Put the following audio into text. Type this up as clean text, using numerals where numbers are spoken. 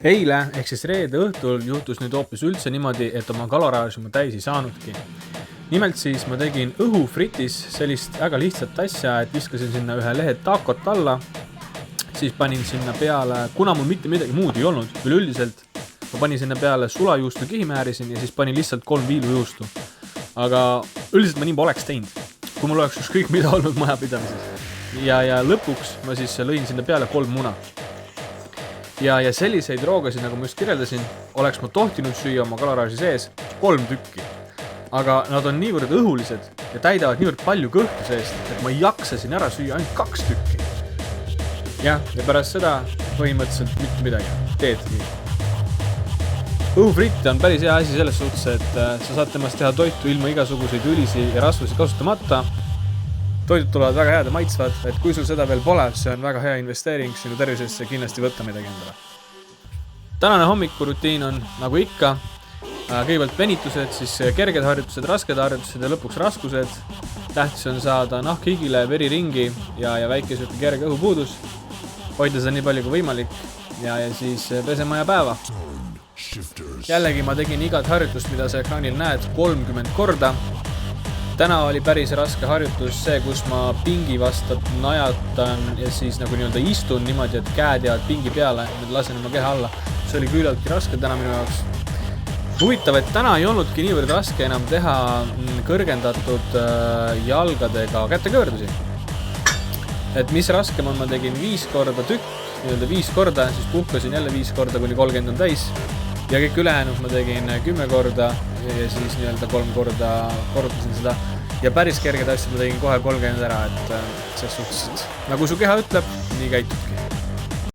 Eile ehk siis reede õhtul juhtus nüüd hoopis üldse niimoodi, et oma kaloraaži ma täis ei saanudki. Nimelt siis ma tegin õhufritis sellist väga lihtsat asja, et viskasin sinna ühe lehe taakot alla, siis panin sinna peale, kuna mul mitte midagi muud ei olnud, üleüldiselt ma panin sinna peale sulajuustu kihimäärisin ja siis panin lihtsalt 3 viilujuustu. Aga üldiselt ma nii poleks teinud, kui mul oleks ükskõik mida olnud majapidamises. Ja lõpuks ma siis lõin sinna peale 3 muna. Ja selliseid roogasid, nagu ma just kirjeldasin, oleks ma tohtinud süüa oma kaloraaži sees 3 tükki. Aga nad on niivõrd õhulised ja täidavad niivõrd palju kõhtu seest, et ma jaksasin ära süüa ainult 2 tükki. Ja pärast seda põhimõtteliselt mitte midagi. Teedki. Õhufritt on päris hea asi selles suhtes, et sa saad temast teha toitu ilma igasuguseid ülisi ja rasvusi kasutamata. Toidud tulevad väga head ja maitsvad, et kui sul seda veel pole, see on väga hea investeering sinu tervisesse, kindlasti võtta midagi endale. Tänane hommikurutiin on nagu ikka, kõigepealt venitused, siis kerged harjutused, rasked harjutused ja lõpuks raskused. Tähtis on saada nahkhigile, veriringi ja väike kerge õhupuudus. Hoida seda nii palju kui võimalik ja siis pesema ja päeva. Jällegi ma tegin igat harjutust, mida sa ekraanil näed, 30 korda. Täna oli päris raske harjutus see, kus ma pingi vastu najatan ja siis nagu nii-öelda istun niimoodi, et käed jäävad pingi peale, nüüd lasen oma keha alla. See oli küllaltki raske täna minu jaoks. Huvitav, et täna ei olnudki niivõrd raske enam teha kõrgendatud jalgadega kätekõverdusi. Et mis raskem on, ma tegin 5 korda tükk, nii-öelda 5 korda, siis puhkasin jälle 5 korda, kuni 30 on täis. Ja kõik ülejäänud ma tegin 10 korda ja siis nii-öelda 3 korda korrutasin seda. Ja päris kerged asjad ma tegin kohe 30 ära, et selles suhtes, nagu su keha ütleb, nii käitubki.